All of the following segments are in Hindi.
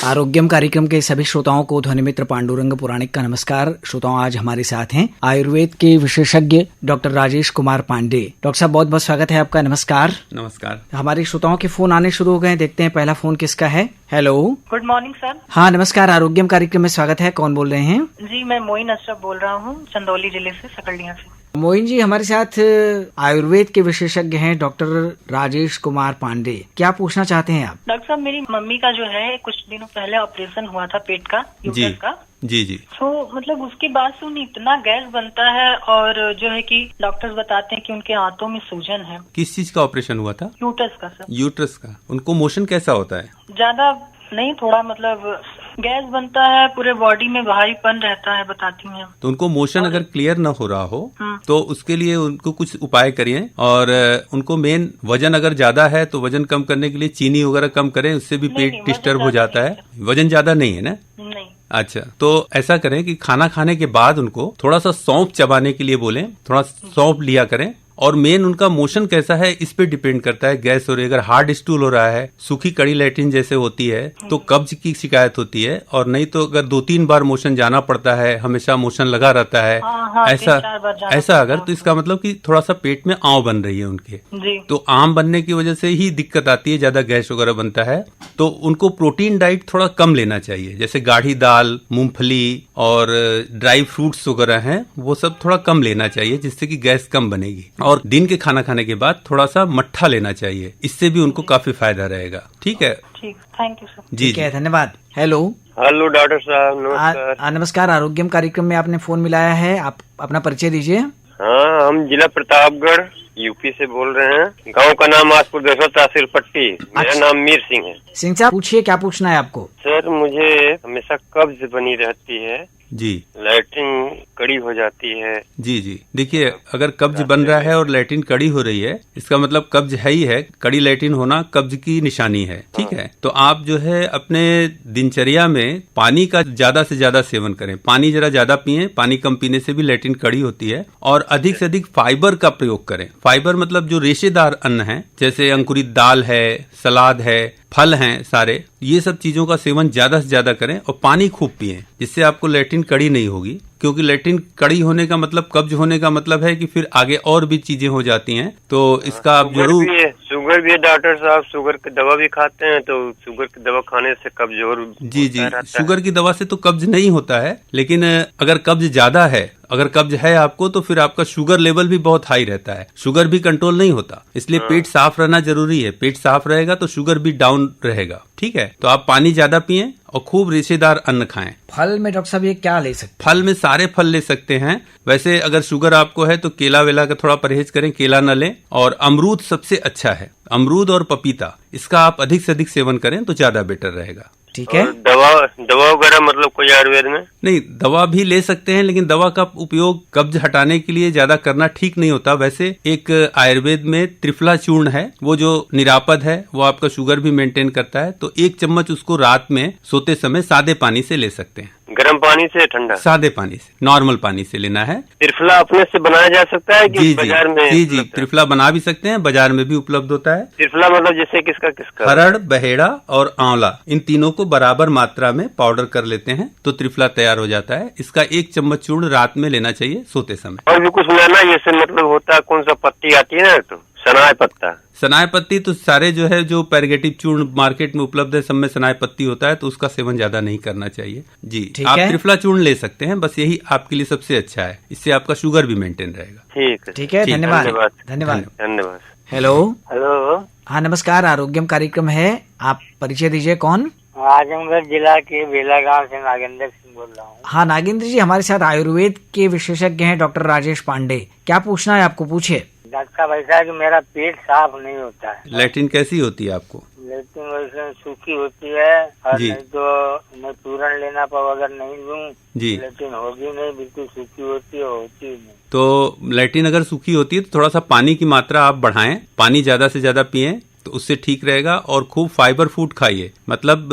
आरोग्यम कार्यक्रम के सभी श्रोताओं को ध्वनि मित्र पांडुरंग पुराणिक का नमस्कार। श्रोताओं, आज हमारे साथ हैं आयुर्वेद के विशेषज्ञ डॉक्टर राजेश कुमार पांडे। डॉक्टर साहब, बहुत बहुत स्वागत है आपका। नमस्कार। नमस्कार। हमारे श्रोताओं के फोन आने शुरू हो गए। देखते हैं पहला फोन किसका है। Hello, good morning sir. हाँ नमस्कार, आरोग्यम कार्यक्रम में स्वागत है। कौन बोल रहे हैं? जी, मैं मोइन अशरफ बोल रहा हूँ, चंदौली जिले से, सकल्डिया से। मोइन जी, हमारे साथ आयुर्वेद के विशेषज्ञ हैं डॉक्टर राजेश कुमार पांडे। क्या पूछना चाहते हैं आप? डॉक्टर साहब, मेरी मम्मी का जो है कुछ दिनों पहले ऑपरेशन हुआ था पेट का, यूट्रस का। जी। तो मतलब उसके बाद से उन्हें इतना गैस बनता है और जो है कि डॉक्टर्स बताते हैं कि उनके आंतों में सूजन है। किस चीज का ऑपरेशन हुआ था? यूट्रस का सर। यूट्रस का। उनको मोशन कैसा होता है? ज्यादा नहीं, थोड़ा मतलब गैस बनता है, पूरे बॉडी में भारीपन रहता है, बताती हैं। तो उनको मोशन अगर क्लियर न हो रहा हो तो उसके लिए उनको कुछ उपाय करिए। और उनको मेन वजन अगर ज्यादा है तो वजन कम करने के लिए चीनी वगैरह कम करें, उससे भी पेट डिस्टर्ब हो जाता है। वजन ज्यादा नहीं है ना? नहीं। अच्छा, तो ऐसा करें कि खाना खाने के बाद उनको थोड़ा सा सौंफ चबाने के लिए बोलें, थोड़ा सौंफ लिया करें। और मेन उनका मोशन कैसा है इस पे डिपेंड करता है गैस हो रही है। अगर हार्ड स्टूल हो रहा है, सूखी कड़ी लैट्रिन जैसे होती है तो कब्ज की शिकायत होती है। और नहीं तो अगर 2-3 बार मोशन जाना पड़ता है, हमेशा मोशन लगा रहता है, ऐसा अगर तो इसका मतलब कि थोड़ा सा पेट में आंव बन रही है उनके। जी। तो आम बनने की वजह से ही दिक्कत आती है, ज्यादा गैस वगैरह बनता है। तो उनको प्रोटीन डाइट थोड़ा कम लेना चाहिए, जैसे गाढ़ी दाल, मूंगफली और ड्राई फ्रूट्स वगैरह हैं, वो सब थोड़ा कम लेना चाहिए, जिससे कि गैस कम बनेगी। और दिन के खाना खाने के बाद थोड़ा सा मट्ठा लेना चाहिए, इससे भी उनको काफी फायदा रहेगा। ठीक है? ठीक, थैंक यू सर। जी ठीक है, धन्यवाद। हेलो। हेलो डॉक्टर साहब, नमस्कार। नमस्कार, आरोग्यम कार्यक्रम में आपने फोन मिलाया है। आप अपना परिचय दीजिए। हाँ, हम जिला प्रतापगढ़ यूपी से बोल रहे हैं। गांव का नाम आसपुर देसर, तहसील पट्टी। मेरा नाम मीर सिंह है। सिंह साहब, पूछिए, क्या पूछना है आपको? सर, मुझे हमेशा कब्ज बनी रहती है जी। लैट्रिन कड़ी हो जाती है। जी। देखिए, अगर कब्ज बन रहा है और लैट्रिन कड़ी हो रही है, इसका मतलब कब्ज है ही है। कड़ी लैट्रिन होना कब्ज की निशानी है। ठीक है? तो आप जो है अपने दिनचर्या में पानी का ज्यादा से ज्यादा सेवन करें। पानी जरा ज्यादा पिए। पानी कम पीने से भी लैट्रिन कड़ी होती है। और अधिक से अधिक फाइबर का प्रयोग करें। फाइबर मतलब जो रेशेदार अन्न है, जैसे अंकुरित दाल है, सलाद है, फल हैं सारे, ये सब चीजों का सेवन ज्यादा से ज्यादा करें। और पानी खूब पिएं, जिससे आपको लैट्रिन कड़ी नहीं होगी। क्योंकि लैट्रिन कड़ी होने का मतलब, कब्ज होने का मतलब है कि फिर आगे और भी चीजें हो जाती हैं। तो इसका आप जरूर। शुगर भी है डॉक्टर साहब, शुगर की दवा भी खाते हैं, तो शुगर की दवा खाने से कब्ज और जी। शुगर की दवा से तो कब्ज नहीं होता है, लेकिन अगर कब्ज ज्यादा है, अगर कब्ज है आपको, तो फिर आपका शुगर लेवल भी बहुत हाई रहता है। शुगर भी कंट्रोल नहीं होता, इसलिए पेट साफ रहना जरूरी है। पेट साफ रहेगा तो शुगर भी डाउन रहेगा। ठीक है? तो आप पानी ज्यादा पिएं और खूब रेशेदार अन्न खाएं। फल में डॉक्टर साहब ये क्या ले सकते? फल में सारे फल ले सकते हैं। वैसे अगर शुगर आपको है तो केला वेला का थोड़ा परहेज करें, केला न लें। और अमरूद सबसे अच्छा है, अमरूद और पपीता, इसका आप अधिक से अधिक सेवन करें तो ज्यादा बेटर रहेगा। ठीक है? दवा वगैरह मतलब कोई आयुर्वेद में? नहीं, दवा भी ले सकते हैं, लेकिन दवा का उपयोग कब्ज हटाने के लिए ज्यादा करना ठीक नहीं होता। वैसे एक आयुर्वेद में त्रिफला चूर्ण है, वो जो निरापद है, वो आपका शुगर भी मेंटेन करता है। तो 1 चम्मच उसको रात में सोते समय सादे पानी से ले सकते हैं। गर्म पानी से? ठंडा? सादे पानी से, नॉर्मल पानी से लेना है। त्रिफला अपने से बनाया जा सकता है कि बाजार में? जी, त्रिफला बना भी सकते हैं, बाजार में भी उपलब्ध होता है। त्रिफला मतलब जैसे किसका? हरड़, बहेड़ा और आंवला, इन तीनों को बराबर मात्रा में पाउडर कर लेते हैं तो त्रिफला तैयार हो जाता है। इसका 1 चम्मच चूर्ण रात में लेना चाहिए सोते समय। और भी कुछ लेना, जैसे मतलब होता है, कौन सा पत्ती आती है ना, तो सनाय पत्ता। सनाय पत्ती तो सारे जो है, जो पैरागेटिव चूर्ण मार्केट में उपलब्ध है, सब में सनाय पत्ती होता है, तो उसका सेवन ज्यादा नहीं करना चाहिए। जी, आप त्रिफला चूर्ण ले सकते हैं, बस यही आपके लिए सबसे अच्छा है। इससे आपका शुगर भी मेंटेन रहेगा। ठीक है, धन्यवाद। हेलो। हाँ नमस्कार, आरोग्यम कार्यक्रम है। आप परिचय दीजिए। कौन? आजमगढ़ जिला के बेला गांव से नागेंद्र सिंह बोल रहा हूँ। हाँ नागेंद्र जी, हमारे साथ आयुर्वेद के विशेषज्ञ हैं डॉक्टर राजेश पांडे। क्या पूछना है आपको? पूछिए। डॉक्टर साहब, ऐसा है कि मेरा पेट साफ नहीं होता है। लैट्रिन कैसी होती है आपको? लैट्रिन वैसे सूखी होती है, और नहीं तो मैं चूर्ण लेना पर अगर नहीं लूँ जी, लैट्रिन होगी नहीं, बिल्कुल सूखी होती नहीं। तो लैट्रिन अगर सूखी होती है तो थोड़ा सा पानी की मात्रा आप बढ़ाएं, पानी ज्यादा से ज्यादा पिएं, तो उससे ठीक रहेगा। और खूब फाइबर फूड खाइए, मतलब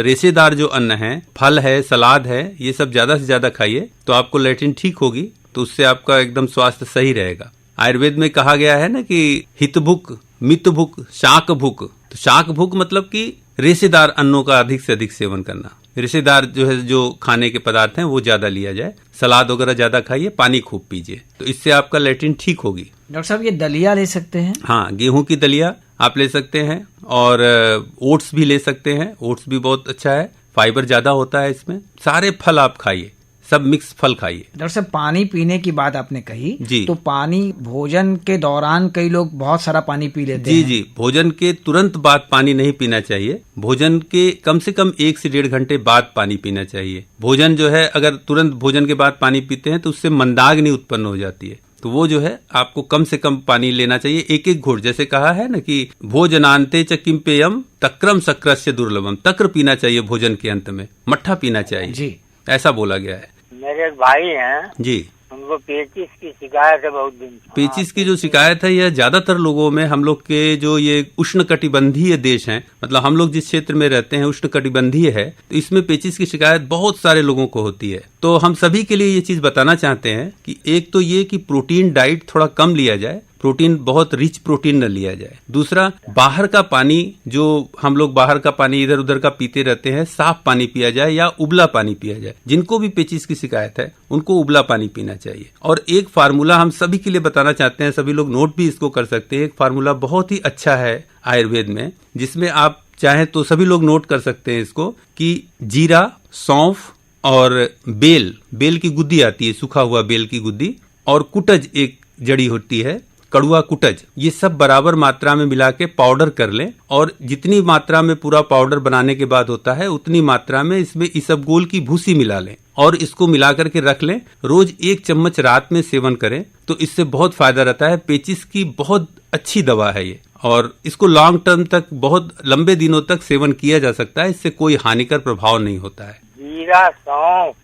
रेशेदार जो अन्न है, फल है, सलाद है, ये सब ज्यादा से ज्यादा खाइए, तो आपको लैट्रिन ठीक होगी। तो उससे आपका एकदम स्वास्थ्य सही रहेगा। आयुर्वेद में कहा गया है ना कि हित भुक, मित भुक, शाक भुक। तो शाक भुक मतलब कि रेशेदार अन्नों का अधिक से अधिक सेवन करना। रेशेदार जो है, जो खाने के पदार्थ हैं वो ज्यादा लिया जाए। सलाद वगैरह ज्यादा खाइए, पानी खूब पीजिए, तो इससे आपका लैट्रिन ठीक होगी। डॉक्टर साहब, ये दलिया ले सकते हैं? हाँ, गेहूं की दलिया आप ले सकते हैं, और ओट्स भी ले सकते हैं। ओट्स भी बहुत अच्छा है, फाइबर ज्यादा होता है इसमें। सारे फल आप खाइए, सब मिक्स फल खाइए। डॉक्टर साहब, पानी पीने की बात आपने कही जी, तो पानी भोजन के दौरान कई लोग बहुत सारा पानी पी लेते हैं। जी, भोजन के तुरंत बाद पानी नहीं पीना चाहिए। भोजन के कम से कम 1 से 1.5 घंटे बाद पानी पीना चाहिए। भोजन जो है, अगर तुरंत भोजन के बाद पानी पीते हैं तो उससे मंदाग्नि उत्पन्न हो जाती है। तो वो जो है, आपको कम से कम पानी लेना चाहिए, एक एक घूंट। जैसे कहा है ना कि भोजनांते च किम पेयम तक्रम शक्रस्य दुर्लभम, तक्र पीना चाहिए भोजन के अंत में, मट्ठा पीना चाहिए जी, ऐसा बोला गया है। मेरे भाई हैं जी, उनको पेचिस की शिकायत है बहुत दिन से। पेचिस की जो शिकायत है, यह ज्यादातर लोगों में, हम लोग के जो ये उष्णकटिबंधीय देश हैं, मतलब हम लोग जिस क्षेत्र में रहते हैं उष्णकटिबंधीय है, तो इसमें पेचिस की शिकायत बहुत सारे लोगों को होती है। तो हम सभी के लिए ये चीज बताना चाहते हैं कि एक तो ये कि प्रोटीन डाइट थोड़ा कम लिया जाए, प्रोटीन बहुत रिच प्रोटीन न लिया जाए। दूसरा, बाहर का पानी, जो हम लोग बाहर का पानी इधर उधर का पीते रहते हैं, साफ पानी पिया जाए या उबला पानी पिया जाए। जिनको भी पेचिस की शिकायत है उनको उबला पानी पीना चाहिए। और एक फार्मूला हम सभी के लिए बताना चाहते हैं, सभी लोग नोट भी इसको कर सकते हैं। एक फार्मूला बहुत ही अच्छा है आयुर्वेद में, जिसमें आप चाहें तो सभी लोग नोट कर सकते हैं इसको, कि जीरा, सौंफ और बेल की गुद्दी आती है, सूखा हुआ बेल की गुद्दी, और कुटज एक जड़ी होती है, कड़ुआ कुटज, ये सब बराबर मात्रा में मिला के पाउडर कर लें। और जितनी मात्रा में पूरा पाउडर बनाने के बाद होता है, उतनी मात्रा में इसमें इसबगोल की भूसी मिला लें और इसको मिला करके रख लें। रोज 1 चम्मच रात में सेवन करें तो इससे बहुत फायदा रहता है। पेचिस की बहुत अच्छी दवा है ये, और इसको लॉन्ग टर्म तक, बहुत लंबे दिनों तक सेवन किया जा सकता है। इससे कोई हानिकर प्रभाव नहीं होता है।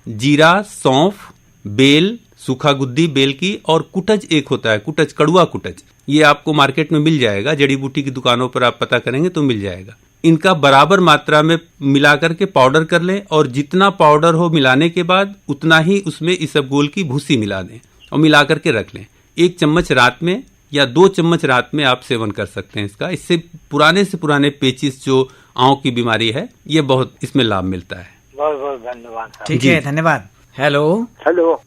जीरा, सौंफ, बेल, सूखा गुद्दी बेल की, और कुटज एक होता है, कुटज, कड़ुआ कुटज, ये आपको मार्केट में मिल जाएगा। जड़ी बूटी की दुकानों पर आप पता करेंगे तो मिल जाएगा। इनका बराबर मात्रा में मिला करके पाउडर कर लें, और जितना पाउडर हो मिलाने के बाद उतना ही उसमें इसबगोल की भूसी मिला दें और मिला करके रख लें। 1 चम्मच रात में या 2 चम्मच रात में आप सेवन कर सकते हैं इसका। इससे पुराने से पुराने पेचिस, जो आंख की बीमारी है, ये बहुत इसमें लाभ मिलता है। बहुत बहुत धन्यवाद। ठीक है, धन्यवाद। हेलो।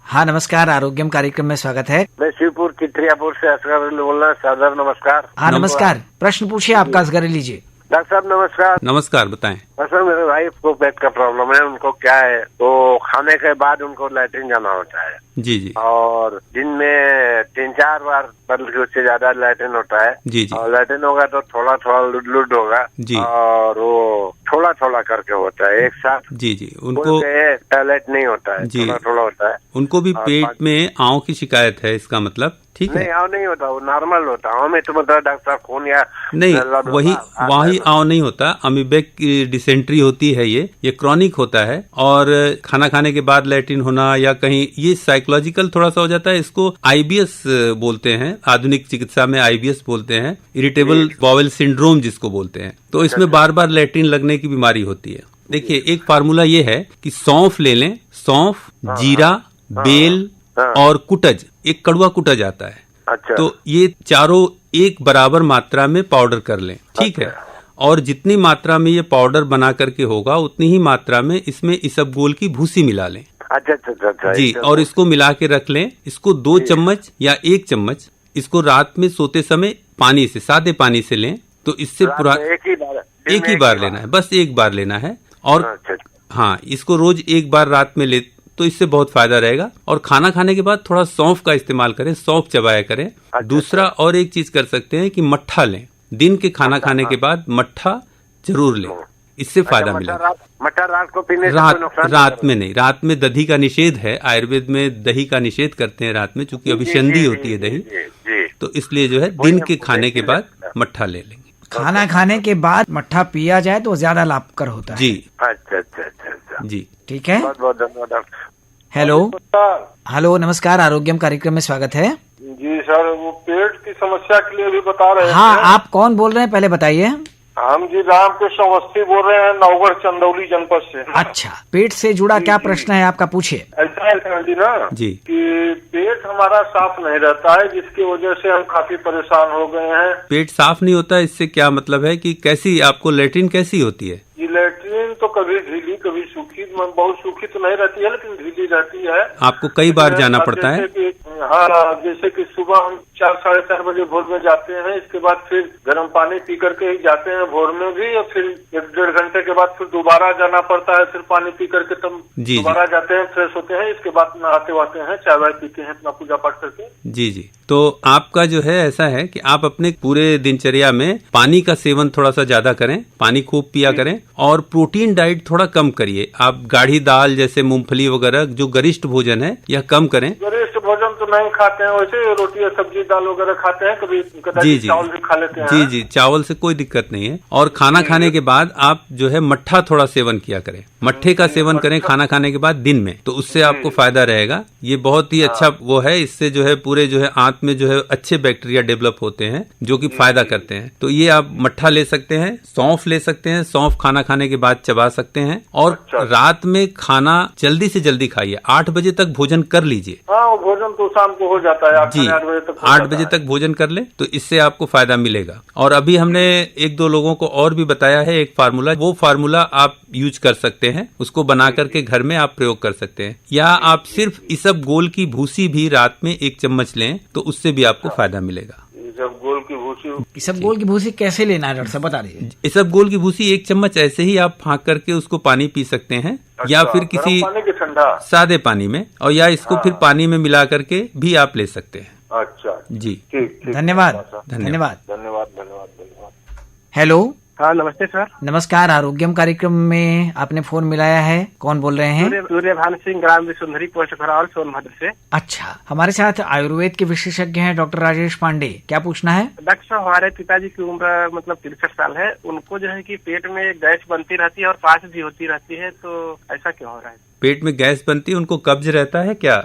हाँ, नमस्कार, आरोग्यम कार्यक्रम में स्वागत है। मैं शिवपुर चित्रियापुर से असगर अली बोल रहा हूँ। सादर नमस्कार। हाँ, नमस्कार। प्रश्न पूछिए आपका, असगर अली जी। डॉक्टर साहब नमस्कार। नमस्कार, बताएं। सर, मेरे भाई को पेट का प्रॉब्लम है। उनको क्या है, तो खाने के बाद उनको लैट्रिन जाना होता है। जी। और दिन में 3-4 बार, बल्कि उससे ज्यादा लैट्रिन होता है। जी। और लैट्रिन होगा तो थोड़ा थोड़ा लुड होगा जी, और वो थोड़ा करके होता है, एक साथ। जी। उनको टॉयलेट नहीं होता है, थोड़ा होता है। उनको भी पेट में आंव की शिकायत है, इसका मतलब? ठीक है, नहीं, आंव नहीं होता, वो नॉर्मल होता है। आंव में तो मतलब डॉक्टर खून या नहीं, वही आंव नहीं होता, अमीबेक डिसेंट्री होती है। ये क्रॉनिक होता है, और खाना खाने के बाद लैट्रिन होना या कहीं, ये साइकोलॉजिकल थोड़ा सा हो जाता है। इसको आईबीएस बोलते हैं, आधुनिक चिकित्सा में आईबीएस बोलते हैं, इरिटेबल बाउल सिंड्रोम जिसको बोलते हैं। तो इसमें बार बार लैट्रिन लगने की बीमारी होती है। देखिए, एक फार्मूला ये है कि सौंफ ले लें, सौंफ, जीरा, बेल और कुटज, एक कड़ुआ कुटज आता है। अच्छा। तो ये चारों एक बराबर मात्रा में पाउडर कर लें, ठीक है। और जितनी मात्रा में ये पाउडर बना करके होगा, उतनी ही मात्रा में इसमें इसबगोल की भूसी मिला लें। अच्छा जी, और इसको मिला के रख लें। इसको 2 चम्मच या 1 चम्मच इसको रात में सोते समय पानी से, सादे पानी से लें। तो इससे पूरा एक ही बार लेना है, बस एक बार लेना है। और हाँ, इसको रोज एक बार रात में ले तो इससे बहुत फायदा रहेगा। और खाना खाने के बाद थोड़ा सौंफ का इस्तेमाल करें, सौंफ चबाया करें। दूसरा और एक चीज कर सकते हैं कि मट्ठा लें, दिन के खाना खाने के बाद मट्ठा जरूर लें, इससे फायदा मिलेगा। मट्ठा रात को पीने से रात में नहीं, रात में दही का निषेध है। आयुर्वेद में दही का निषेध करते हैं रात में, चूंकि अभिसंधि होती है दही, तो इसलिए जो है दिन के खाने के बाद मट्ठा ले लेंगे। खाना खाने के बाद मट्ठा पिया जाए तो ज्यादा लाभकर होता है। जी। अच्छा जी, ठीक है, बहुत बहुत धन्यवाद। हेलो, नमस्कार, आरोग्यम कार्यक्रम में स्वागत है। जी सर, वो पेट की समस्या के लिए भी बता रहे हैं। हाँ, आप कौन बोल रहे हैं, पहले बताइए। हम जी रामकृष्ण अवस्थी बोल रहे हैं, नवगढ़ चंदौली जनपद से। अच्छा, पेट से जुड़ा क्या प्रश्न है आपका, पूछिए। ऐसा है जी ना जी कि पेट हमारा साफ नहीं रहता है, जिसकी वजह से हम काफी परेशान हो गए हैं। पेट साफ नहीं होता, इससे क्या मतलब है कि कैसी आपको लेट्रिन कैसी होती है? ये लेट्रिन तो कभी ढीली कभी सूखी, बहुत सूखी तो नहीं रहती है लेकिन ढीली रहती है। आपको कई बार जाना पड़ता है? हाँ, जैसे कि सुबह हम 4-4:30 बजे भोर में जाते हैं, इसके बाद फिर गर्म पानी पी करके ही जाते हैं भोर में भी, और फिर 1-1.5 घंटे के बाद फिर दोबारा जाना पड़ता है, फिर पानी पी करके तब दोबारा जाते हैं, फ्रेश होते हैं, इसके बाद नहाते वाते हैं, चाय वाय पीते हैं अपना पूजा पाठ करके। जी जी, तो आपका जो है ऐसा है कि आप अपने पूरे दिनचर्या में पानी का सेवन थोड़ा सा ज्यादा करें, पानी खूब पिया करें, और प्रोटीन डाइट थोड़ा कम करिए। आप गाढ़ी दाल जैसे मूंगफली वगैरह जो गरिष्ठ भोजन है यह कम करें। गरिष्ठ भोजन तो नहीं खाते हैं, वैसे रोटी सब्जी दाल वगैरह खाते हैं, कभी जी जी चावल भी खा लेते हैं। जी जी, चावल से कोई दिक्कत नहीं है। और खाना खाने के बाद आप जो है मट्ठा थोड़ा सेवन किया करें, मट्ठे का सेवन करें खाना खाने के बाद दिन में, तो उससे आपको फायदा रहेगा। ये बहुत ही अच्छा वो है, इससे जो है पूरे जो है आंत में जो है अच्छे बैक्टीरिया डेवलप होते हैं जो कि फायदा करते हैं। तो ये आप मट्ठा ले सकते हैं, सौंफ ले सकते हैं, सौंफ खाना खाने के बाद चबा सकते हैं। और रात में खाना जल्दी से जल्दी खाइए, 8 बजे तक भोजन कर लीजिए। हाँ, भोजन तो शाम को हो जाता है, जी 8 बजे तक भोजन कर ले तो इससे आपको फायदा मिलेगा। और अभी हमने 1-2 लोगों को और भी बताया है एक फार्मूला, वो फार्मूला आप यूज कर सकते हैं, उसको बना करके घर में आप प्रयोग कर सकते हैं। या आप सिर्फ इसबगोल की भूसी भी रात में 1 चम्मच लें तो उससे भी आपको फायदा मिलेगा। इसबगोल की भूसी, इसबगोल की भूसी कैसे लेना है डॉक्टर साहब, बता दीजिए। इसबगोल की भूसी 1 चम्मच ऐसे ही आप फाँक करके उसको पानी पी सकते हैं, या फिर किसी पानी के ठंडा सादे पानी में, और या इसको फिर पानी में मिला करके भी आप ले सकते हैं। अच्छा जी, ठीक। धन्यवाद। हेलो, हाँ नमस्ते सर। नमस्कार, आरोग्यम कार्यक्रम में आपने फोन मिलाया है, कौन बोल रहे हैं? सूर्यभान सिंह, ग्राम विसुंधरी, पोस्ट घरौल, सोनभद्र से। अच्छा, हमारे साथ आयुर्वेद के विशेषज्ञ हैं डॉक्टर राजेश पांडे, क्या पूछना है? डॉक्टर साहब, हमारे पिताजी की उम्र मतलब 63 साल है, उनको जो है कि पेट में गैस बनती रहती है और पास भी होती रहती है, तो ऐसा क्यों हो रहा है? पेट में गैस बनती है, उनको कब्ज रहता है क्या?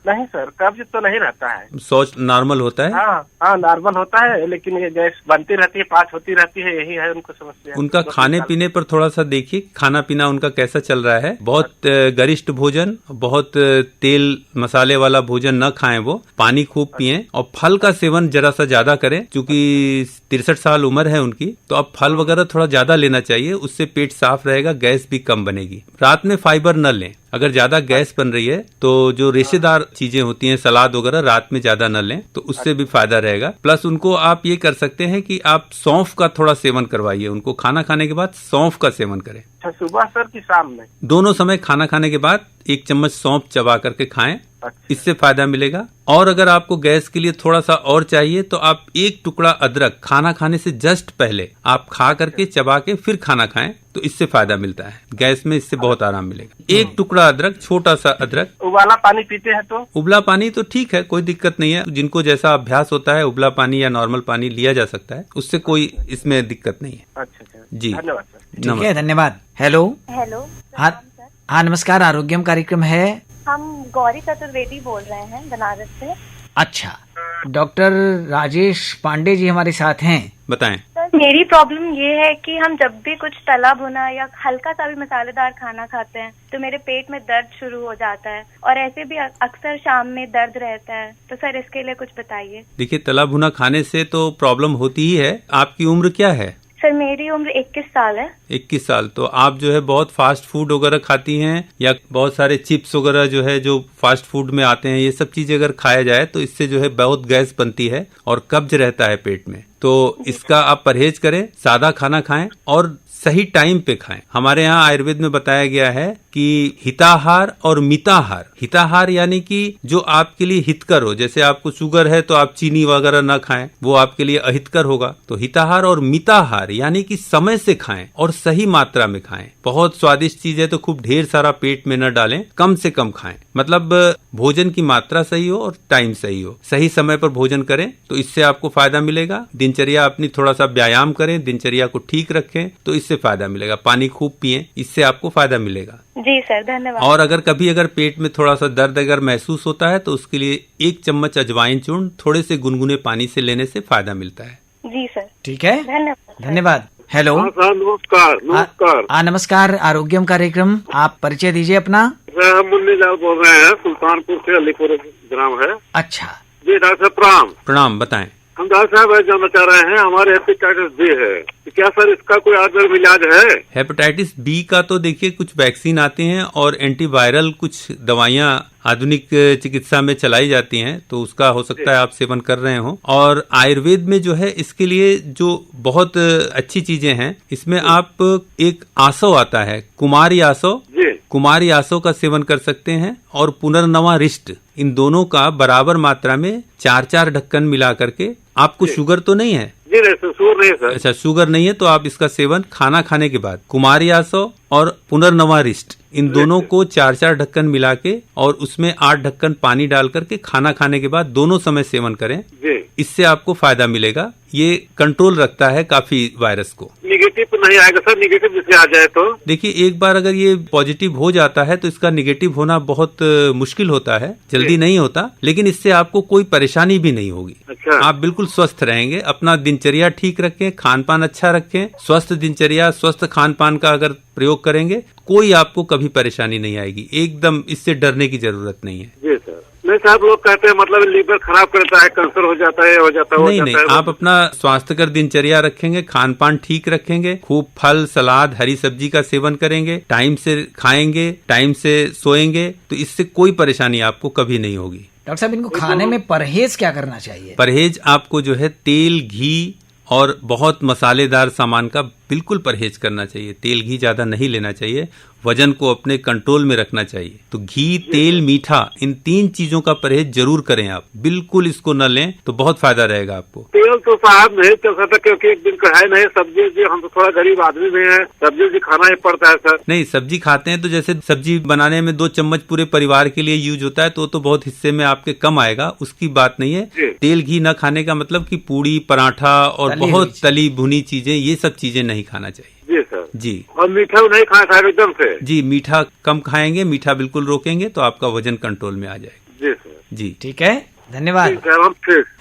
नहीं सर, कब्ज तो नहीं रहता है। शौच नॉर्मल होता है? हाँ नॉर्मल होता है, लेकिन ये गैस बनती रहती है, पास होती रहती है, यही है उनको समस्या। उनका खाने पीने पर थोड़ा सा देखिए, खाना पीना उनका कैसा चल रहा है। बहुत गरिष्ठ भोजन, बहुत तेल मसाले वाला भोजन न खाएं, वो पानी खूब पिएं, और फल का सेवन जरा सा ज्यादा करें। क्योंकि 63 साल उम्र है उनकी, तो अब फल वगैरह थोड़ा ज्यादा लेना चाहिए, उससे पेट साफ रहेगा, गैस भी कम बनेगी। रात में फाइबर न लें, अगर ज्यादा गैस बन रही है तो जो रेशेदार चीजें होती हैं, सलाद वगैरह रात में ज्यादा न लें, तो उससे भी फायदा रहेगा। प्लस उनको आप ये कर सकते हैं कि आप सौंफ का थोड़ा सेवन करवाइए, उनको खाना खाने के बाद सौंफ का सेवन करें। अच्छा, सुबह सर कि शाम में? दोनों समय खाना खाने के बाद 1 चम्मच सौंफ चबा करके खाएं, इससे फायदा मिलेगा। और अगर आपको गैस के लिए थोड़ा सा और चाहिए तो आप 1 टुकड़ा अदरक खाना खाने से जस्ट पहले आप खा करके चबा के फिर खाना खाएं, तो इससे फायदा मिलता है, गैस में इससे बहुत आराम मिलेगा। 1 टुकड़ा अदरक, छोटा सा अदरक। उबाला पानी पीते हैं तो? उबला पानी तो ठीक है, कोई दिक्कत नहीं है, जिनको जैसा अभ्यास होता है उबला पानी या नॉर्मल पानी लिया जा सकता है, उससे कोई इसमें दिक्कत नहीं है। अच्छा जी, धन्यवाद सर। ठीक है, धन्यवाद। हेलो, हाँ नमस्कार, आरोग्यम कार्यक्रम है। हम गौरी चतुर्वेदी बोल रहे हैं बनारस से। अच्छा, डॉक्टर राजेश पांडे जी हमारे साथ हैं, बताएं। सर, मेरी प्रॉब्लम ये है कि हम जब भी कुछ तला भुना या हल्का सा भी मसालेदार खाना खाते हैं तो मेरे पेट में दर्द शुरू हो जाता है, और ऐसे भी अक्सर शाम में दर्द रहता है, तो सर इसके लिए कुछ बताइए। देखिए, तला भुना खाने से तो प्रॉब्लम होती ही है। आपकी उम्र क्या है? सर मेरी उम्र 21 साल है। 21 साल, तो आप जो है बहुत फास्ट फूड वगैरह खाती हैं, या बहुत सारे चिप्स वगैरह जो है जो फास्ट फूड में आते हैं, ये सब चीजें अगर खाया जाए तो इससे जो है बहुत गैस बनती है और कब्ज रहता है पेट में। तो इसका आप परहेज करें, सादा खाना खाएं और सही टाइम पे खाएं। हमारे यहाँ आयुर्वेद में बताया गया है कि हिताहार और मिताहार। हिताहार यानी कि जो आपके लिए हितकर हो, जैसे आपको शुगर है तो आप चीनी वगैरह ना खाएं, वो आपके लिए अहितकर होगा। तो हिताहार और मिताहार यानी कि समय से खाएं और सही मात्रा में खाएं। बहुत स्वादिष्ट चीज है तो खूब ढेर सारा पेट में न डालें, कम से कम खाएं। मतलब भोजन की मात्रा सही हो और टाइम सही हो, सही समय पर भोजन करें तो इससे आपको फायदा मिलेगा। दिनचर्या अपनी थोड़ा सा व्यायाम करें, दिनचर्या को ठीक रखें तो इससे फायदा मिलेगा। पानी खूब पिएं, इससे आपको फायदा मिलेगा। जी सर, धन्यवाद। और अगर पेट में थोड़ा सा दर्द अगर महसूस होता है तो उसके लिए 1 चम्मच अजवाइन चूर्ण थोड़े से गुनगुने पानी से लेने से फायदा मिलता है। जी सर, ठीक है, धन्यवाद। धन्यवाद। हेलो। हाँ सर, नमस्कार। नमस्कार। नमस्कार। आरोग्यम कार्यक्रम, आप परिचय दीजिए अपना। हम मुन्नी लाल बोल रहे हैं, सुल्तानपुर से, अलीपुर ग्राम है। अच्छा जी डॉक्टर साहब प्रणाम। प्रणाम, बताएं। हम डॉक्टर साहब जानना चाह रहे हैं, हमारे हेपेटाइटिस बी है, तो क्या सर इसका कोई आयुर्वेद इलाज है? हेपेटाइटिस बी का तो देखिए कुछ वैक्सीन आते हैं और एंटीवायरल कुछ दवाइयां आधुनिक चिकित्सा में चलाई जाती हैं, तो उसका हो सकता है आप सेवन कर रहे हो। और आयुर्वेद में जो है इसके लिए जो बहुत अच्छी चीजें हैं, इसमें आप एक आसव आता है, कुमारी आसव, कुमारी आसव का सेवन कर सकते हैं। और पुनर्नवा रिष्ट, इन दोनों का बराबर मात्रा में 4-4 ढक्कन मिला करके। आपको शुगर तो नहीं है? जी नहीं सर, शुगर नहीं सर। अच्छा, शुगर नहीं है तो आप इसका सेवन खाना खाने के बाद कुमारी आसव और पुनर्नवा रिष्ट, इन दोनों को 4-4 ढक्कन मिला के और उसमें 8 ढक्कन पानी डाल करके खाना खाने के बाद दोनों समय सेवन करें। इससे आपको फायदा मिलेगा। ये कंट्रोल रखता है काफी वायरस को। निगेटिव तो नहीं आएगा सर? निगेटिव जैसे आ जाए तो? देखिए, एक बार अगर ये पॉजिटिव हो जाता है तो इसका निगेटिव होना बहुत मुश्किल होता है, जल्दी नहीं होता, लेकिन इससे आपको कोई परेशानी भी नहीं होगी। अच्छा। आप बिल्कुल स्वस्थ रहेंगे। अपना दिनचर्या ठीक रखें, खान पान अच्छा रखें, स्वस्थ दिनचर्या, स्वस्थ खान पान का अगर प्रयोग करेंगे, कोई आपको कभी परेशानी नहीं आएगी। एकदम इससे डरने की जरूरत नहीं है। जी सर। नहीं साहब, लोग कहते हैं मतलब लीवर खराब करता है, कैंसर हो जाता है, हो जाता है। नहीं, आप अपना स्वास्थ्यकर दिनचर्या रखेंगे, खान पान ठीक रखेंगे, खूब फल, सलाद, हरी सब्जी का सेवन करेंगे, टाइम से खाएंगे, टाइम से सोएंगे, तो इससे कोई परेशानी आपको कभी नहीं होगी। डॉक्टर साहब, इनको खाने में परहेज क्या करना चाहिए? परहेज आपको जो है तेल, घी और बहुत मसालेदार सामान का बिल्कुल परहेज करना चाहिए। तेल, घी ज्यादा नहीं लेना चाहिए। वजन को अपने कंट्रोल में रखना चाहिए। तो घी, तेल, मीठा, इन 3 चीजों का परहेज जरूर करें आप। बिल्कुल इसको न लें तो बहुत फायदा रहेगा आपको। तेल तो साहब नहीं चल सकता, क्योंकि एक दिन का है नहीं। सब्जी, हम तो थोड़ा गरीब आदमी भी हैं, सब्जी खाना ही पड़ता है सर। नहीं, सब्जी खाते हैं तो जैसे सब्जी बनाने में 2 चम्मच पूरे परिवार के लिए यूज होता है, तो बहुत हिस्से में आपके कम आएगा, उसकी बात नहीं है। तेल, घी न खाने का मतलब कि पूड़ी, पराठा और बहुत तली भुनी चीजें, ये सब चीजें नहीं खाना चाहिए। जी सर। जी। और मीठा नहीं खाना साहब एकदम से? जी, मीठा कम खाएंगे, मीठा बिल्कुल रोकेंगे तो आपका वजन कंट्रोल में आ जाएगा। जी सर। जी, ठीक है, धन्यवाद।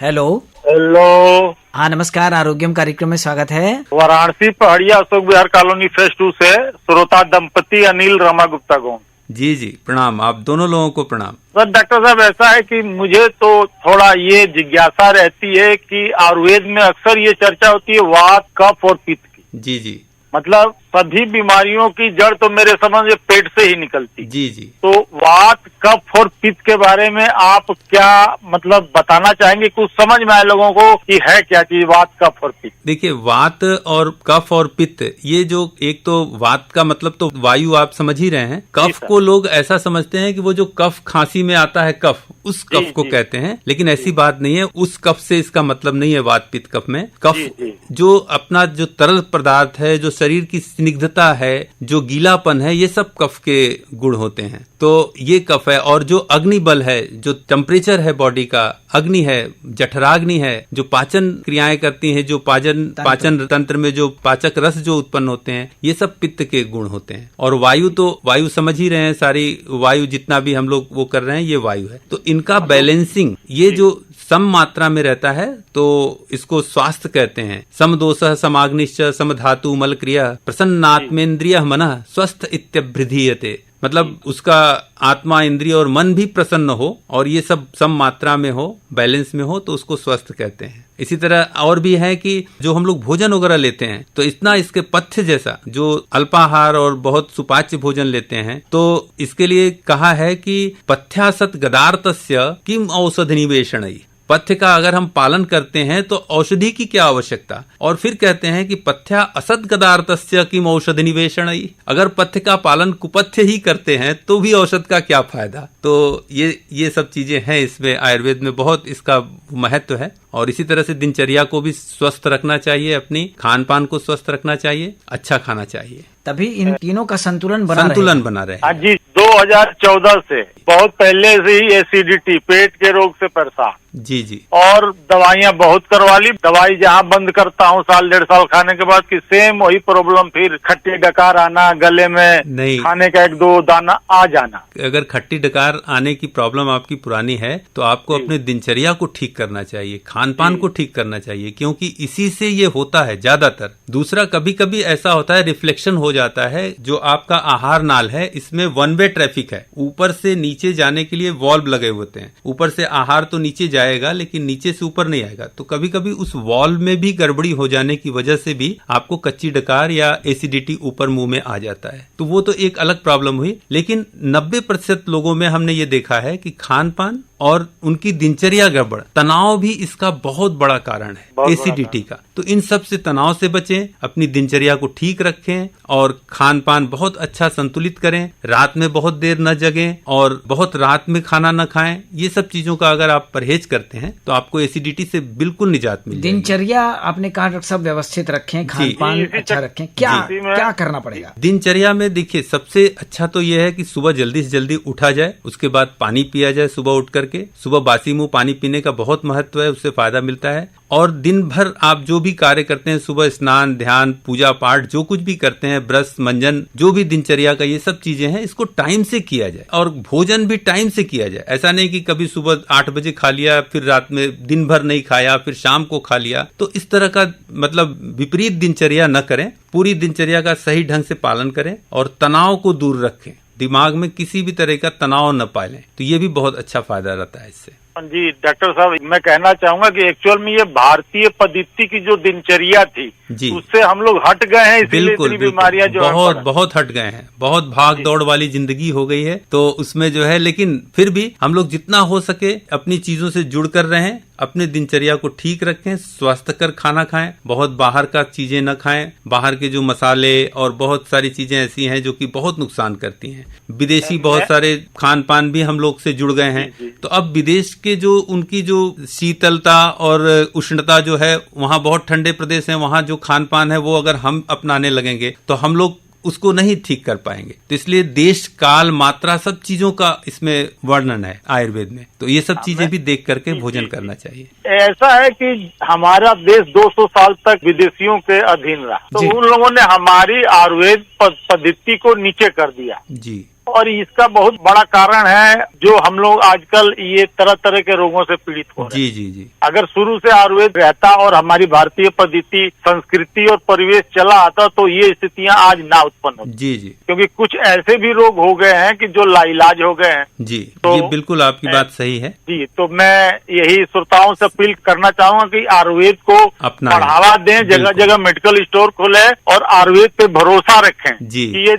हेलो। हेलो। हाँ नमस्कार, आरोग्यम कार्यक्रम में स्वागत है। वाराणसी पहाड़िया अशोक विहार कॉलोनी फेज 2 से श्रोता दंपति अनिल रमा गुप्ता गौन। जी जी, प्रणाम। आप दोनों लोगों को प्रणाम। सर डॉक्टर साहब, ऐसा है कि मुझे तो थोड़ा ये जिज्ञासा रहती है कि आयुर्वेद में अक्सर ये चर्चा होती है वात, कफ और पित्त की। जी जी। मतलब सभी बीमारियों की जड़ तो मेरे समझ में पेट से ही निकलती। जी जी। तो वात, कफ और पित्त के बारे में आप क्या मतलब बताना चाहेंगे? कुछ समझ में आए लोगों को कि है क्या चीज वात, कफ और पित्त? देखिए, वात और कफ और पित्त, ये जो एक तो वात का मतलब तो वायु आप समझ ही रहे हैं। कफ को लोग ऐसा समझते हैं कि वो जो कफ खांसी में आता है कफ, उस कफ को कहते हैं, लेकिन ऐसी बात नहीं है। उस कफ से इसका मतलब नहीं है वात पित्त कफ में। कफ जो अपना जो तरल पदार्थ है, जो शरीर की स्निग्धता है, जो गीलापन है, ये सब कफ के गुण होते हैं। तो ये कफ है। और जो अग्नि बल है, जो टेम्परेचर है बॉडी का, अग्नि है, जठराग्नि है, जो पाचन क्रियाएं करती हैं, जो पाचन तंत्र में जो पाचक रस जो उत्पन्न होते हैं, ये सब पित्त के गुण होते हैं। और वायु तो वायु समझ ही रहे हैं, सारी वायु जितना भी हम लोग वो कर रहे हैं, ये वायु है। तो इनका बैलेंसिंग, ये जो सम मात्रा में रहता है, तो इसको स्वास्थ्य कहते हैं। सम दोषः समाग्निश्च सम धातु मल क्रिया प्रसन्नात्मेन्द्रिय मनः स्वस्थ इत्यभिधीयते। मतलब उसका आत्मा, इंद्रिय और मन भी प्रसन्न हो और ये सब सम मात्रा में हो, बैलेंस में हो, तो उसको स्वस्थ कहते हैं। इसी तरह और भी है कि जो हम लोग भोजन वगैरह लेते हैं, तो इतना इसके पथ्य जैसा जो अल्पाहार और बहुत सुपाच्य भोजन लेते हैं, तो इसके लिए कहा है कि पथ्यासत गदार्थस्य किम औषध निवेशनई। पथ्य का अगर हम पालन करते हैं तो औषधि की क्या आवश्यकता। और फिर कहते हैं कि पथ्या असद गदार्थस्य किम औषध निवेशनई। अगर पथ्य का पालन कुपथ्य ही करते हैं तो भी औषध का क्या फायदा। तो ये सब चीजें हैं इसमें। आयुर्वेद में बहुत इसका महत्व है। और इसी तरह से दिनचर्या को भी स्वस्थ रखना चाहिए, अपनी खान पान को स्वस्थ रखना चाहिए, अच्छा खाना चाहिए, तभी इन तीनों का संतुलन बना रहे। हाँ जी, 2014 से बहुत पहले से ही एसिडिटी, पेट के रोग से परेशान। जी जी। और दवाइयाँ बहुत करवा ली, दवाई जहाँ बंद करता हूँ साल 1.5 साल खाने के बाद कि सेम वही प्रॉब्लम, फिर खट्टी डकार आना, गले में नहीं, खाने का 1-2 दाना आ जाना। अगर खट्टी डकार आने की प्रॉब्लम आपकी पुरानी है तो आपको अपने दिनचर्या को ठीक करना चाहिए, खान पान को ठीक करना चाहिए, क्योंकि इसी से ये होता है ज्यादातर। दूसरा, कभी कभी ऐसा होता है रिफ्लेक्शन हो जाता है, जो आपका आहार नाल है इसमें वन वे ट्रैफिक है, ऊपर से नीचे जाने के लिए वॉल्व लगे होते हैं, ऊपर से आहार तो नीचे जाएगा लेकिन नीचे से ऊपर नहीं आएगा। तो कभी कभी उस वॉल्व में भी गड़बड़ी हो जाने की वजह से भी आपको कच्ची डकार या एसिडिटी ऊपर मुंह में आ जाता है, तो वो तो एक अलग प्रॉब्लम हुई। लेकिन 90% लोगों में हमने ये देखा है कि खान पान और उनकी दिनचर्या गड़बड़, तनाव भी इसका बहुत बड़ा कारण है, एसिडिटी का। तो इन सब से तनाव से बचें, अपनी दिनचर्या को ठीक रखें और खान पान बहुत अच्छा संतुलित करें, रात में बहुत देर न जगें और बहुत रात में खाना न खाएं। ये सब चीजों का अगर आप परहेज करते हैं तो आपको एसिडिटी से बिल्कुल निजात मिल जाएगी। दिनचर्या आपने कहा डॉक्टर साहब व्यवस्थित रखें, खान पान अच्छा रखें, क्या करना पड़ेगा दिनचर्या में? देखिए, सबसे अच्छा तो यह है कि सुबह जल्दी से जल्दी उठा जाए, उसके बाद पानी पिया जाए सुबह उठ करके। सुबह बासी मुंह पानी पीने का बहुत महत्व है, उससे फायदा मिलता है। और दिन भर आप जो भी कार्य करते हैं, सुबह स्नान, ध्यान, पूजा पाठ, जो कुछ भी करते हैं, ब्रश, मंजन, जो भी दिनचर्या का ये सब चीजें हैं, इसको टाइम से किया जाए और भोजन भी टाइम से किया जाए। ऐसा नहीं कि कभी सुबह 8 बजे खा लिया, फिर रात में दिन भर नहीं खाया, फिर शाम को खा लिया। तो इस तरह का मतलब विपरीत दिनचर्या न करें, पूरी दिनचर्या का सही ढंग से पालन करें और तनाव को दूर रखें, दिमाग में किसी भी तरह का तनाव न पालें, तो ये भी बहुत अच्छा फायदा रहता है इससे। जी डॉक्टर साहब, मैं कहना चाहूंगा कि एक्चुअल में ये भारतीय पद्धति की जो दिनचर्या थी उससे हम लोग हट गए हैं, इसलिए इतनी बीमारियां जो बहुत हट गए हैं, बहुत भाग दौड़ वाली जिंदगी हो गई है, तो उसमें जो है, लेकिन फिर भी हम लोग जितना हो सके अपनी चीजों से जुड़ कर रहें, अपने दिनचर्या को ठीक रखें, स्वास्थ्यकर खाना खाएं, बहुत बाहर का चीजें न खाएं, बाहर के जो मसाले और बहुत सारी चीजें ऐसी हैं जो कि बहुत नुकसान करती हैं। विदेशी बहुत सारे खान पान भी हम लोग से जुड़ गए हैं, तो अब विदेश के जो उनकी जो शीतलता और उष्णता जो है, वहाँ बहुत ठंडे प्रदेश हैं, वहाँ जो खान पान है वो अगर हम अपनाने लगेंगे तो हम लोग उसको नहीं ठीक कर पाएंगे। तो इसलिए देश, काल, मात्रा, सब चीजों का इसमें वर्णन है आयुर्वेद में, तो ये सब चीजें भी देख करके भोजन करना चाहिए। ऐसा है कि हमारा देश 200 साल तक विदेशियों के अधीन रहा, तो उन लोगों ने हमारी आयुर्वेद पद्धति को नीचे कर दिया जी, और इसका बहुत बड़ा कारण है जो हम लोग आजकल ये तरह तरह के रोगों से पीड़ित हो रहे हैं। जी। अगर शुरू से आयुर्वेद रहता और हमारी भारतीय पद्धति, संस्कृति और परिवेश चला आता तो ये स्थितियां आज ना उत्पन्न होती। जी, क्योंकि कुछ ऐसे भी रोग हो गए हैं कि जो लाइलाज हो गए हैं। जी, तो ये बिल्कुल आपकी बात सही है। जी, तो मैं यही श्रोताओं से अपील करना चाहूंगा कि आयुर्वेद को बढ़ावा दें, जगह जगह मेडिकल स्टोर खोले और आयुर्वेद पे भरोसा रखें कि ये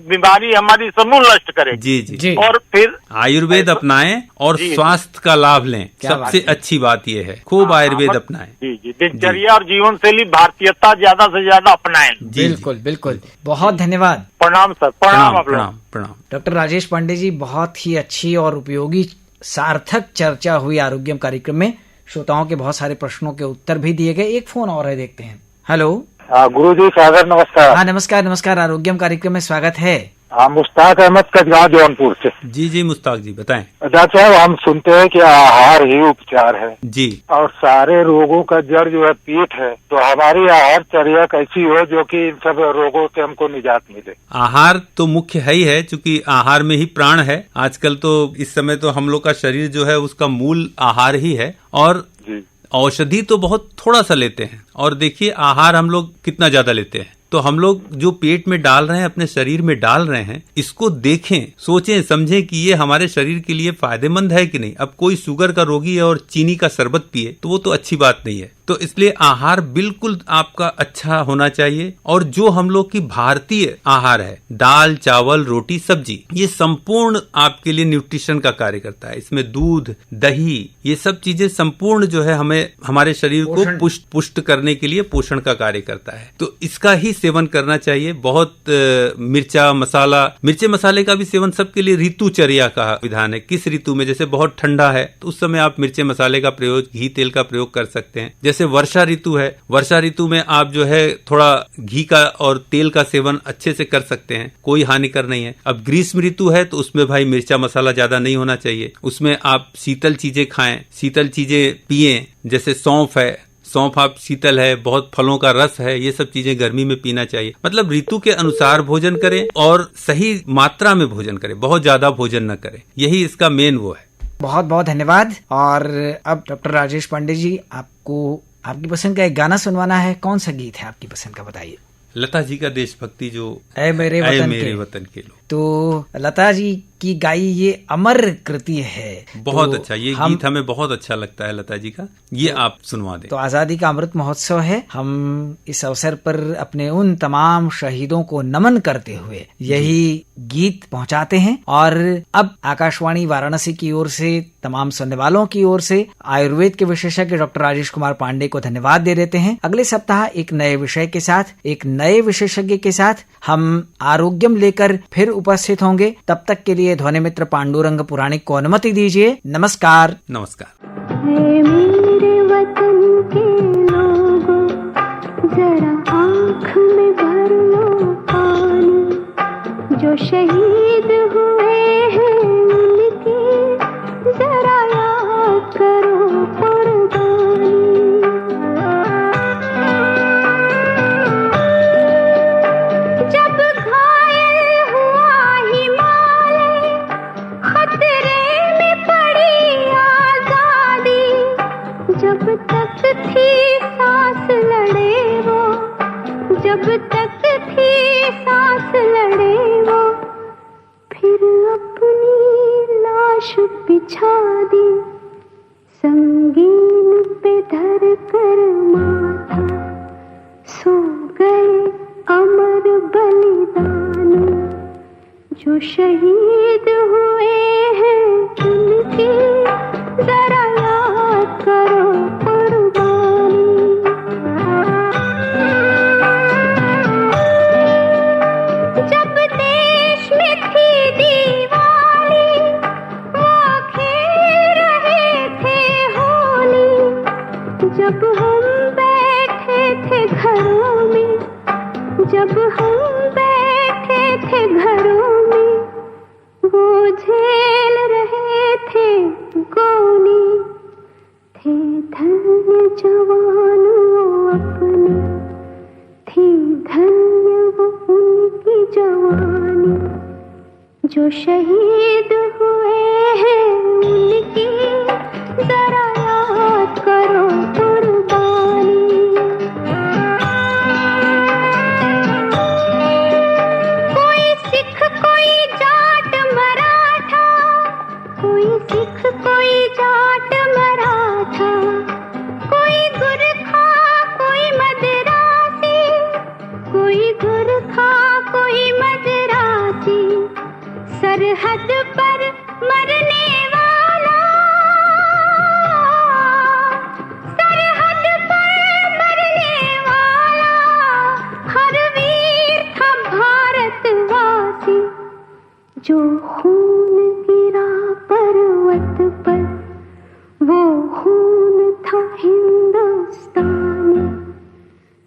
बीमारी हमारी समूल नष्ट करे। जी। और फिर आयुर्वेद अपनाएं और स्वास्थ्य का लाभ लें, सबसे अच्छी बात यह है, खूब आयुर्वेद अपनाएं। जी, दिनचर्या और जीवन शैली भारतीयता ज्यादा से ज्यादा अपनाएं। बिल्कुल। बहुत धन्यवाद। प्रणाम सर। प्रणाम। डॉक्टर राजेश पांडे जी, बहुत ही अच्छी और उपयोगी सार्थक चर्चा हुई आरोग्यम कार्यक्रम में। श्रोताओं के बहुत सारे प्रश्नों के उत्तर भी दिए गए। एक फोन और है, देखते हैं। हेलो। गुरुजी सागर, नमस्कार। हाँ, नमस्कार। आरोग्यम कार्यक्रम में स्वागत है। मुश्ताक अहमद कचगांव जौनपुर से। जी मुश्ताक जी, बताएं। डॉक्टर साहब, हम सुनते हैं कि आहार ही उपचार है जी, और सारे रोगों का जड़ जो है पेट है, तो हमारी आहार चर्या कैसी हो जो कि इन सब रोगों से हमको निजात मिले? आहार तो मुख्य है ही है, चूंकि आहार में ही प्राण है। आजकल तो इस समय तो हम लोग का शरीर जो है उसका मूल आहार ही है, और औषधि तो बहुत थोड़ा सा लेते हैं। और देखिए आहार हम लोग कितना ज्यादा लेते हैं, तो हम लोग जो पेट में डाल रहे हैं, अपने शरीर में डाल रहे हैं, इसको देखें, सोचें, समझें कि ये हमारे शरीर के लिए फायदेमंद है कि नहीं। अब कोई शुगर का रोगी है और चीनी का शरबत पिए तो वो तो अच्छी बात नहीं है। तो इसलिए आहार बिल्कुल आपका अच्छा होना चाहिए। और जो हम लोग की भारतीय आहार है, दाल, चावल, रोटी, सब्जी, ये संपूर्ण आपके लिए न्यूट्रिशन का कार्य करता है। इसमें दूध, दही, ये सब चीजें संपूर्ण जो है हमें हमारे शरीर को पुष्ट करने करने के लिए पोषण का कार्य करता है। तो इसका ही सेवन करना चाहिए। बहुत मिर्चा मसाला, मिर्चे मसाले का भी सेवन सबके लिए ऋतुचर्या का विधान है। किस ऋतु में, जैसे बहुत ठंडा है तो उस समय आप मिर्चे मसाले का प्रयोग, घी तेल का प्रयोग कर सकते हैं। जैसे वर्षा ऋतु है, वर्षा ऋतु में आप जो है थोड़ा घी का और तेल का सेवन अच्छे से कर सकते हैं, कोई हानिकर नहीं है। अब ग्रीष्म ऋतु है तो उसमें भाई मिर्चा मसाला ज्यादा नहीं होना चाहिए। उसमें आप शीतल चीजें खाएं, शीतल चीजें पिएं, जैसे सौंफ है, सौंफ आप शीतल है, बहुत फलों का रस है, ये सब चीजें गर्मी में पीना चाहिए। मतलब ऋतु के अनुसार भोजन करें और सही मात्रा में भोजन करें, बहुत ज्यादा भोजन न करें, यही इसका मेन वो है। बहुत बहुत धन्यवाद। और अब डॉक्टर राजेश पांडे जी, आपको आपकी पसंद का एक गाना सुनवाना है। कौन सा गीत है आपकी पसंद का, बताइए। लता जी का देशभक्ति जो ऐ मेरे वतन के लोग। तो लता जी की गाई ये अमर कृति है, बहुत अच्छा, ये गीत हमें बहुत अच्छा लगता है लता जी का, ये आप सुनवा दें। तो आजादी का अमृत महोत्सव है, हम इस अवसर पर अपने उन तमाम शहीदों को नमन करते हुए यही गीत पहुंचाते हैं। और अब आकाशवाणी वाराणसी की ओर से, तमाम सुनने वालों की ओर से आयुर्वेद के विशेषज्ञ डॉक्टर राजेश कुमार पांडे को धन्यवाद दे देते हैं। अगले सप्ताह एक नए विषय के साथ, एक नए विशेषज्ञ के साथ हम आरोग्यम लेकर फिर उपस्थित होंगे। तब तक के लिए ध्वनि मित्र पांडुरंग पुराणिक को अनुमति दीजिए। नमस्कार। नमस्कार। मेरे वतन के लोगों, जरा आँख में भर लो पानी, जो शहीद हुए हैं उनकी जरा याद करो कुर्बानी। जब घायल हुआ हिमालय, खतरे में पड़ी आजादी, जब तक थी सांस लड़े वो, जब तक थी सांस लड़े वो, फिर अपनी लाश बिछा दी, संगीन पे धर कर माथा, सो गए अमर बलिदानी, जो शहीद हुए हैं उनकी जरा याद करो कुर्बानी। जब देश में थी दिवाली, वो खेल रहे थे होली, जब हम बैठे थे घरों में, जब हम बैठे थे घरों में, वो झेल रहे थे गोली, थे धन्य जवान वो अपने, थी धन्य वो उनकी जवानी, जो शहीद हुए हैं उनकी जरा याद करो कुर्बानी। कोई सिख कोई जाट मराठा, कोई सिख कोई जाट मराठा, कोई गुरखा कोई मदरासी, कोई गुरखा कोई मदरासी, सरहद पर मरने वाला, सरहद पर मरने वाला, हर वीर था भारतवासी, जो खून गिरा पर्वत पर, वो खून था हिंदुस्तानी,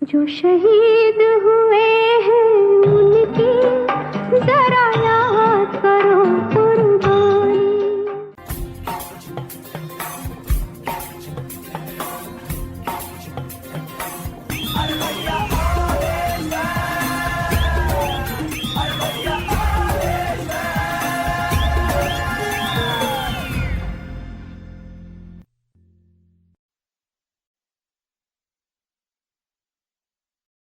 जो शहीद हुए हैं उनकी